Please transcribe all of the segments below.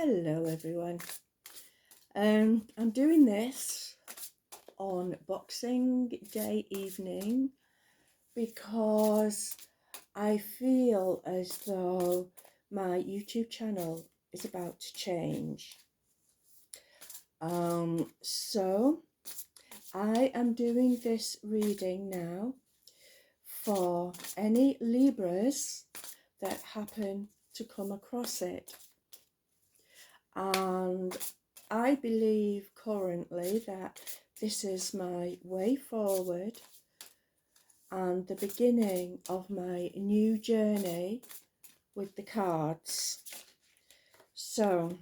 Hello everyone. I'm doing this on Boxing Day evening because I feel as though my YouTube channel is about to change. So I am doing this reading now for any Libras that happen to come across it. And I believe currently that this is my way forward and the beginning of my new journey with the cards. So,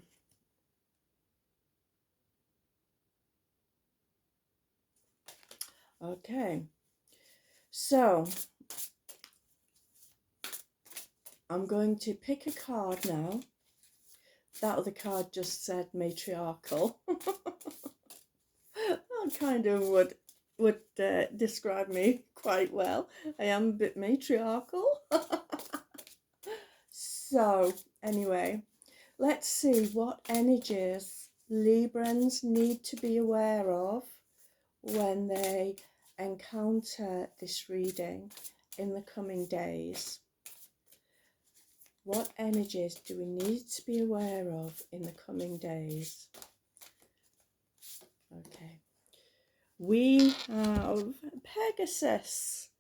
okay, so I'm going to pick a card now. That other card just said matriarchal. That kind of would describe me quite well. I am a bit matriarchal. So anyway, let's see what energies Librans need to be aware of when they encounter this reading in the coming days. What energies do we need to be aware of in the coming days? Okay. We have Pegasus.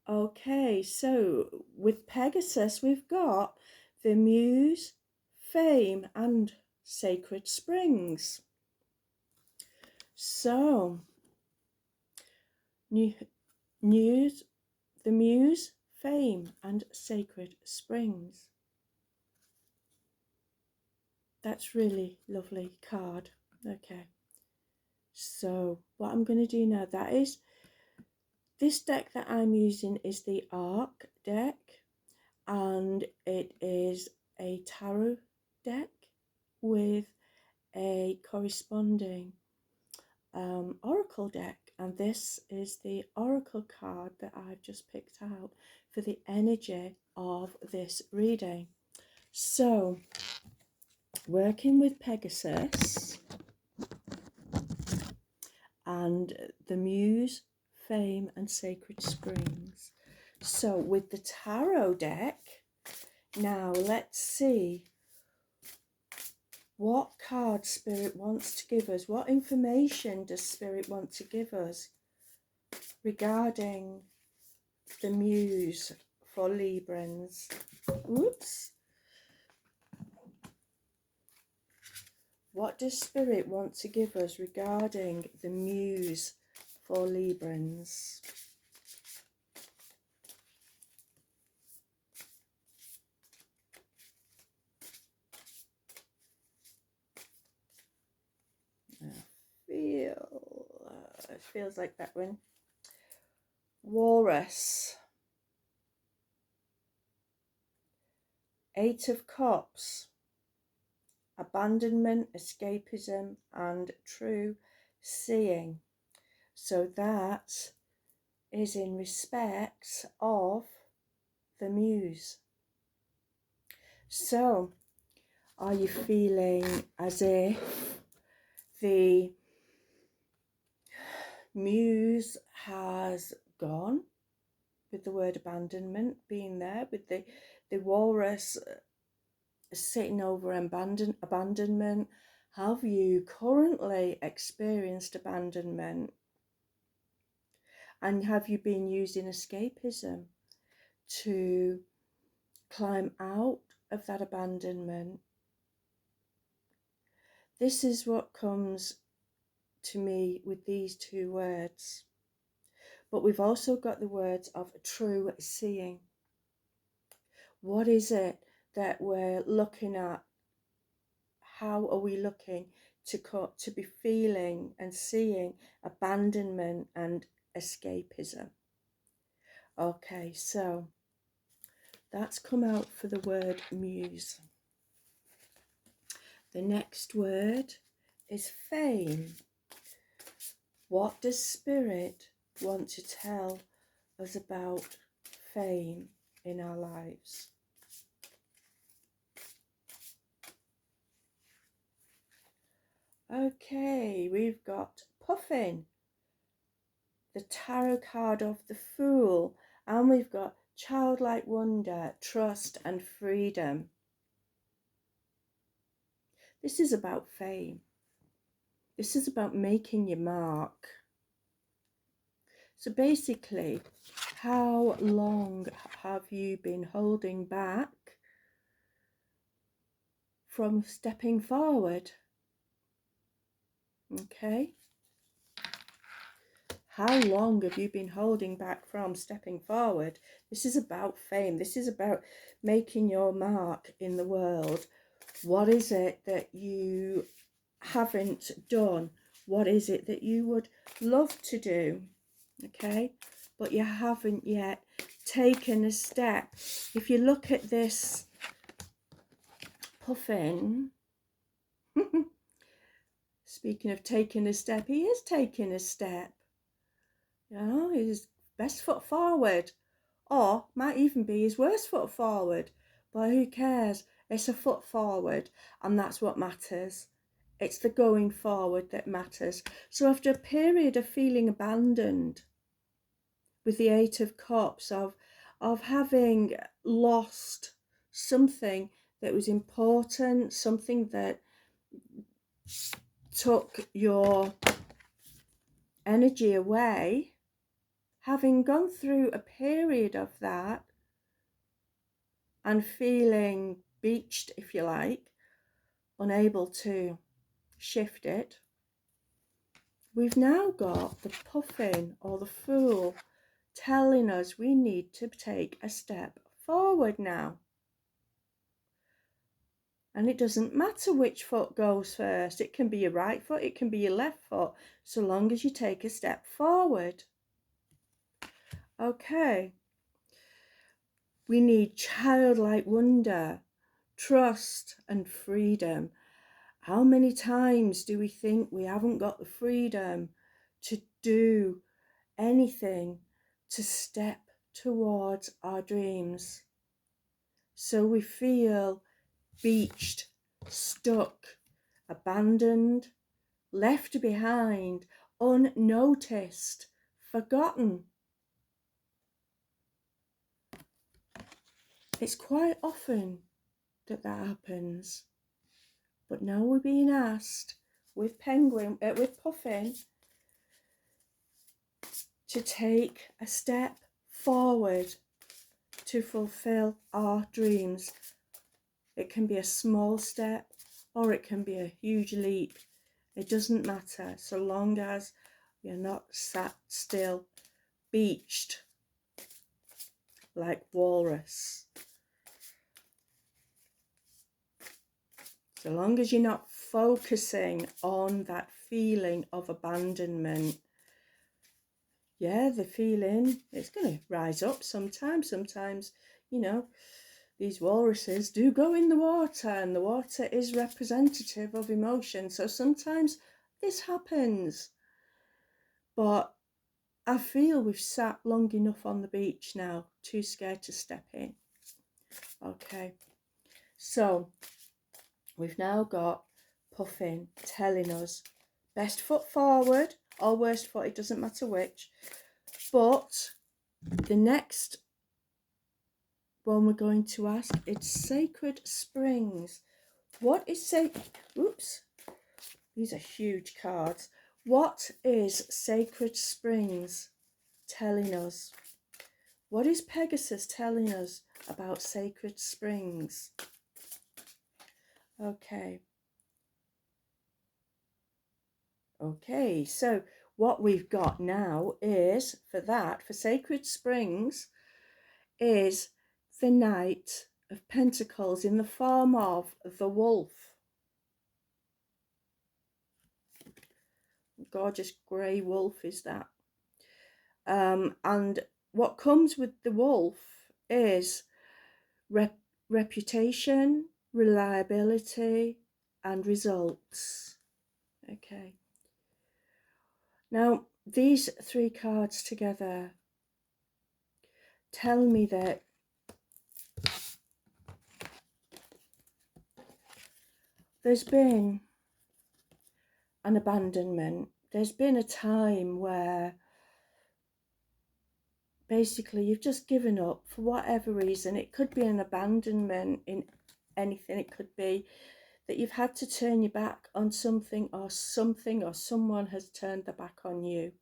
Okay, so with Pegasus, we've got the Muse, Fame, and Sacred Springs. So, the Muse, Fame, and Sacred Springs. That's really lovely card. Okay, so what I'm going to do now, that is, this deck that I'm using is the Arc deck, and it is a tarot deck with a corresponding oracle deck, and this is the oracle card that I've just picked out for the energy of this reading. So, working with Pegasus and the Muse, Fame, and Sacred Springs. So with the tarot deck, now let's see what card Spirit wants to give us. What information does Spirit want to give us regarding the Muse for Librans? Oops. What does Spirit want to give us regarding the Muse for Librans? It feels like that one. Walrus. Eight of Cups. Abandonment, escapism, and true seeing. So that is in respect of the Muse. So, are you feeling as if the Muse has gone, with the word abandonment being there, with the walrus sitting over abandonment? Have you currently experienced abandonment? And have you been using escapism to climb out of that abandonment? This is what comes to me with these two words. But we've also got the words of true seeing. What is it that we're looking at? How are we looking to be feeling and seeing abandonment and escapism? Okay, so that's come out for the word Muse. The next word is fame. What does Spirit want to tell us about fame in our lives? Okay, we've got Puffin, the tarot card of the Fool, and we've got childlike wonder, trust and freedom. This is about fame. This is about making your mark. So basically, how long have you been holding back from stepping forward? Okay. How long have you been holding back from stepping forward? This is about fame. This is about making your mark in the world. What is it that you haven't done? What is it that you would love to do? Okay, but you haven't yet taken a step. If you look at this Puffin, speaking of taking a step, he is taking a step. You know, his best foot forward, or might even be his worst foot forward, but who cares? It's a foot forward, and that's what matters. It's the going forward that matters. So after a period of feeling abandoned, with the Eight of Cups, of having lost something that was important, something that took your energy away, having gone through a period of that and feeling beached, if you like, unable to shift it, we've now got the Puffin or the Fool telling us we need to take a step forward now. And it doesn't matter which foot goes first. It can be your right foot, it can be your left foot, so long as you take a step forward. Okay. We need childlike wonder, trust and freedom. How many times do we think we haven't got the freedom to do anything, to step towards our dreams? So we feel beached, stuck, abandoned, left behind, unnoticed, forgotten. It's quite often that happens. But now we're being asked with Puffin to take a step forward to fulfill our dreams. It can be a small step or it can be a huge leap. It doesn't matter, so long as you're not sat still, beached like walrus. So long as you're not focusing on that feeling of abandonment. Yeah, the feeling, it's going to rise up sometimes. Sometimes, you know, these walruses do go in the water, and the water is representative of emotion. So sometimes this happens. But I feel we've sat long enough on the beach now, too scared to step in. Okay, so we've now got Puffin telling us best foot forward or worst foot, it doesn't matter which. But the next one we're going to ask, it's Sacred Springs. What is oops, these are huge cards. What is Sacred Springs telling us? What is Pegasus telling us about Sacred Springs? Okay, so what we've got now is, for Sacred Springs, is the Knight of Pentacles in the form of the wolf. Gorgeous grey wolf is that. And what comes with the wolf is reputation, reliability, and results. Okay. Now, these three cards together tell me that there's been an abandonment. There's been a time where basically you've just given up for whatever reason. It could be an abandonment in anything. It could be that you've had to turn your back on something or someone has turned their back on you,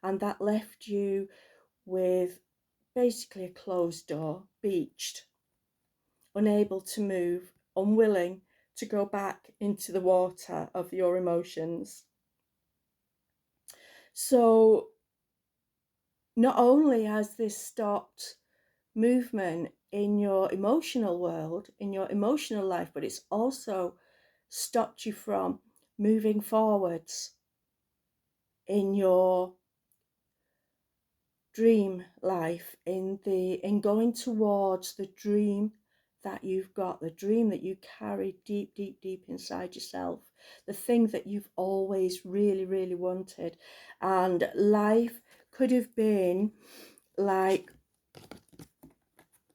and that left you with basically a closed door, beached, unable to move, unwilling to go back into the water of your emotions. So not only has this stopped movement in your emotional world, in your emotional life, but it's also stopped you from moving forwards in your dream life, in going towards the dream that you've got, the dream that you carry deep, deep, deep inside yourself, the thing that you've always really, really wanted. And life could have been like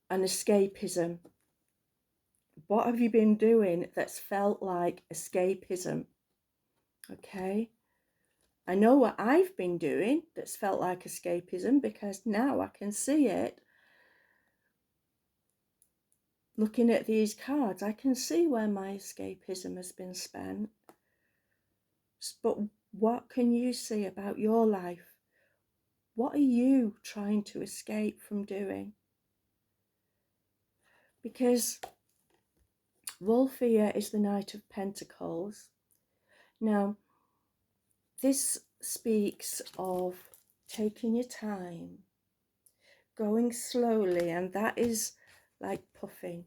an escapism. What have you been doing that's felt like escapism? Okay. I know what I've been doing that's felt like escapism, because now I can see it. Looking at these cards, I can see where my escapism has been spent. But what can you see about your life? What are you trying to escape from doing? Because Wolfia is the Knight of Pentacles. Now, this speaks of taking your time, going slowly, and that is like puffing.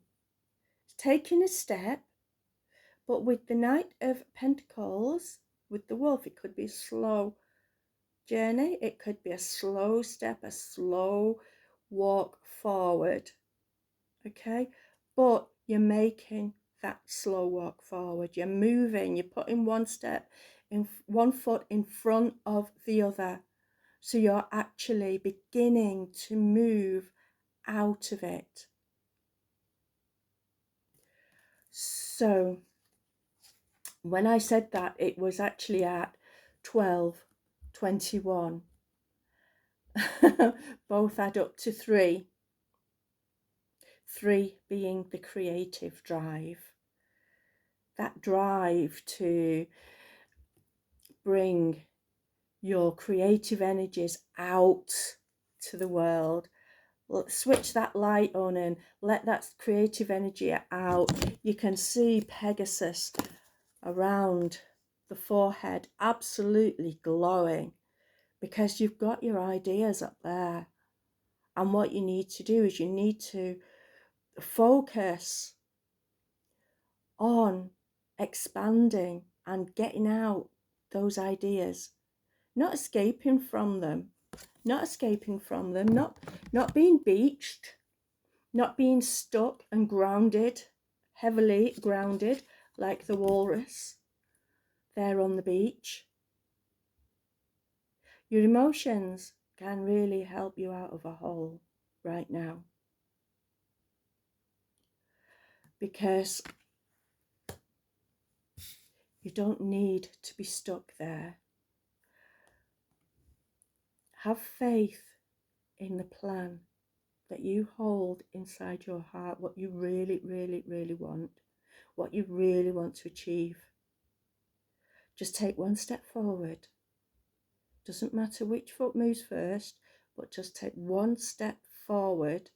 Taking a step, but with the Knight of Pentacles, with the Wolf, it could be a slow journey, it could be a slow step, a slow walk forward, okay? But you're making that slow walk forward, you're moving, you're putting one foot in front of the other. So you're actually beginning to move out of it. So when I said that, it was actually at 12:21. Both add up to 3. 3 being the creative drive. That drive to bring your creative energies out to the world. Switch that light on and let that creative energy out. You can see Pegasus around the forehead absolutely glowing, because you've got your ideas up there. And what you need to do is you need to focus on expanding and getting out those ideas, not escaping from them, not being beached, not being stuck and grounded, heavily grounded like the walrus there on the beach. Your emotions can really help you out of a hole right now, because you don't need to be stuck there. Have faith in the plan that you hold inside your heart, what you really, really, really want, what you really want to achieve. Just take one step forward. Doesn't matter which foot moves first, but just take one step forward,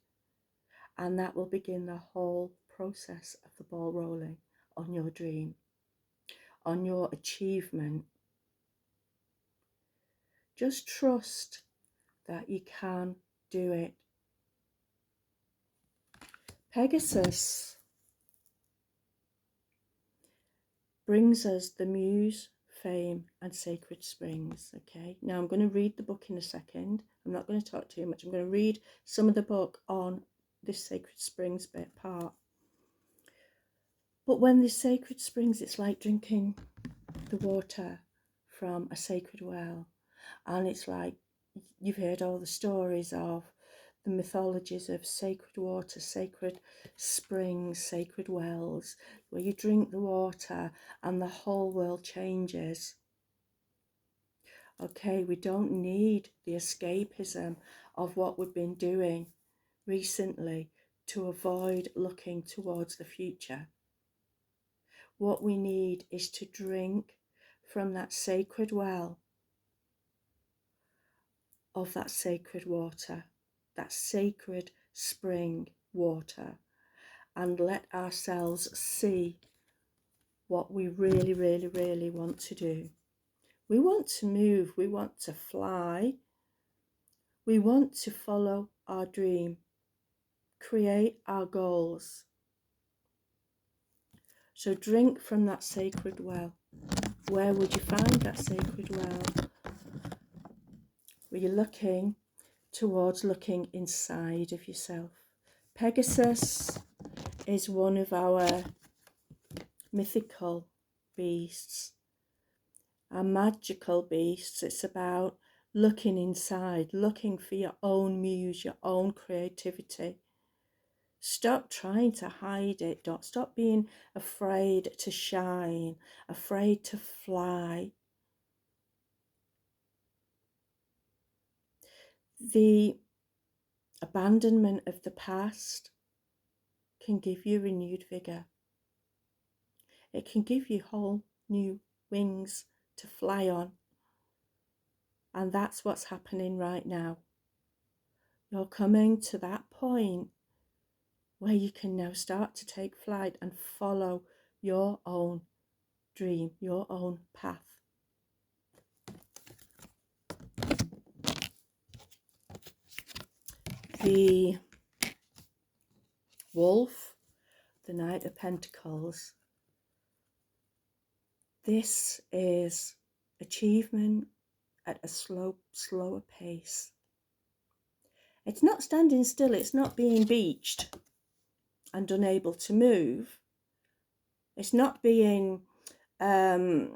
and that will begin the whole process of the ball rolling on your dream, on your achievement. Just trust that you can do it. Pegasus brings us the muse, fame, and sacred springs. Okay, now I'm going to read the book in a second. I'm not going to talk too much. I'm going to read some of the book on this sacred springs bit part. But when this sacred springs, it's like drinking the water from a sacred well. And it's like, you've heard all the stories of the mythologies of sacred water, sacred springs, sacred wells, where you drink the water and the whole world changes. Okay, we don't need the escapism of what we've been doing recently to avoid looking towards the future. What we need is to drink from that sacred well of that sacred water, that sacred spring water, and let ourselves see what we really, really, really want to do. We want to move, we want to fly, we want to follow our dream, create our goals. So drink from that sacred well. Where would you find that sacred well? Well, you're looking inside of yourself. Pegasus is one of our mythical beasts, our magical beasts. It's about looking inside, looking for your own muse, your own creativity. Stop trying to hide it. Don't stop being afraid to shine, afraid to fly. The abandonment of the past can give you renewed vigor. It can give you whole new wings to fly on. And that's what's happening right now. You're coming to that point where you can now start to take flight and follow your own dream, your own path. The wolf, the Knight of Pentacles, this is achievement at a slower pace. It's not standing still, it's not being beached and unable to move. It's not being sat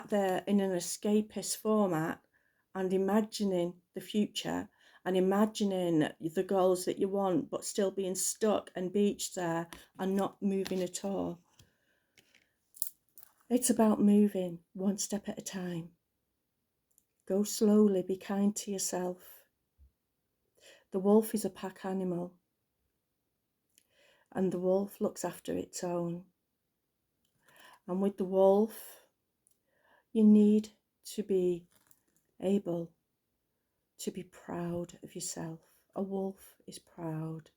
there in an escapist format and imagining the future and imagining the goals that you want, but still being stuck and beached there and not moving at all. It's about moving one step at a time. Go slowly, be kind to yourself. The wolf is a pack animal, and the wolf looks after its own. And with the wolf, you need to be able to be proud of yourself. A wolf is proud,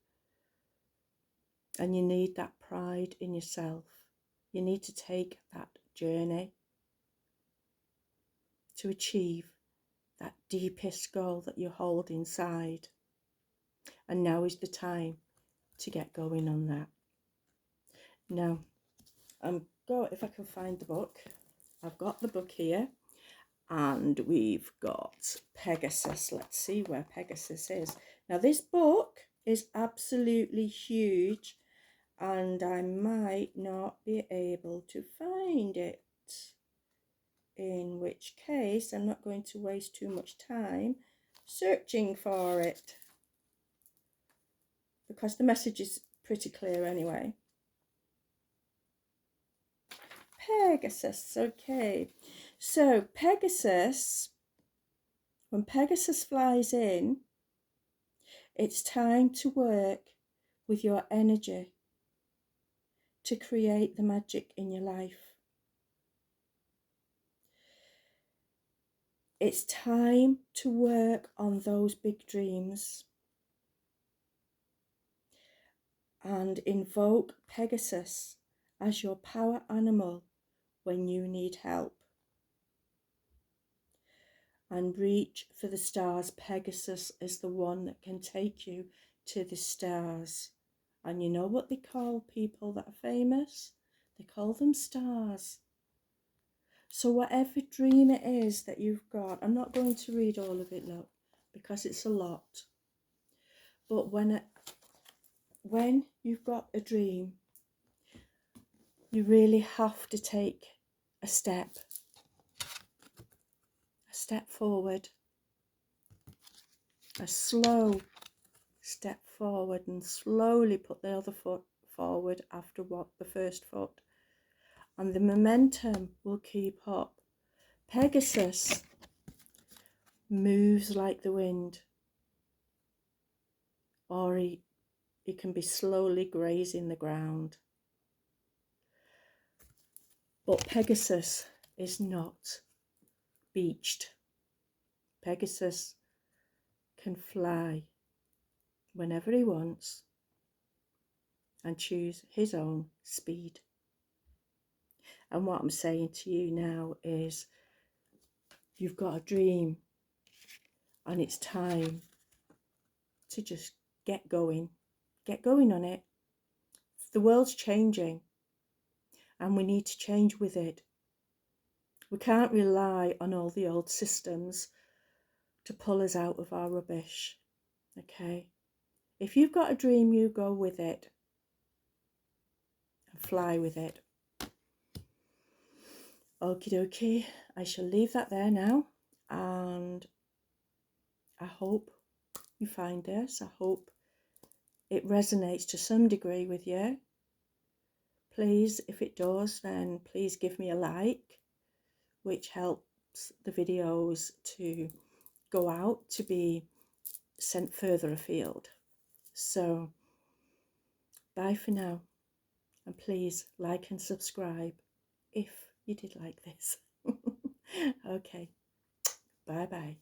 and you need that pride in yourself. You need to take that journey to achieve that deepest goal that you hold inside. And now is the time to get going on that. Now, if I can find the book. I've got the book here, and we've got Pegasus. Let's see where Pegasus is. Now, this book is absolutely huge, and I might not be able to find it, in which case I'm not going to waste too much time searching for it, because the message is pretty clear anyway. Pegasus, okay. So Pegasus, when Pegasus flies in, it's time to work with your energy to create the magic in your life. It's time to work on those big dreams and invoke Pegasus as your power animal when you need help. And reach for the stars. Pegasus is the one that can take you to the stars. And you know what they call people that are famous? They call them stars. So whatever dream it is that you've got, I'm not going to read all of it, look, because it's a lot. But when you've got a dream, you really have to take a step forward, a slow step forward, and slowly put the other foot forward after the first foot, and the momentum will keep up. Pegasus moves like the wind, or he can be slowly grazing the ground. But Pegasus is not beached. Pegasus can fly whenever he wants and choose his own speed. And what I'm saying to you now is, you've got a dream and it's time to just get going on it. The world's changing and we need to change with it. We can't rely on all the old systems to pull us out of our rubbish. Okay, if you've got a dream, you go with it and fly with it. Okie dokie, I shall leave that there now, and I hope you find this. I hope it resonates to some degree with you. Please, if it does, then please give me a like, which helps the videos to go out, to be sent further afield. So bye for now, and please like and subscribe if you did like this. Okay, bye bye.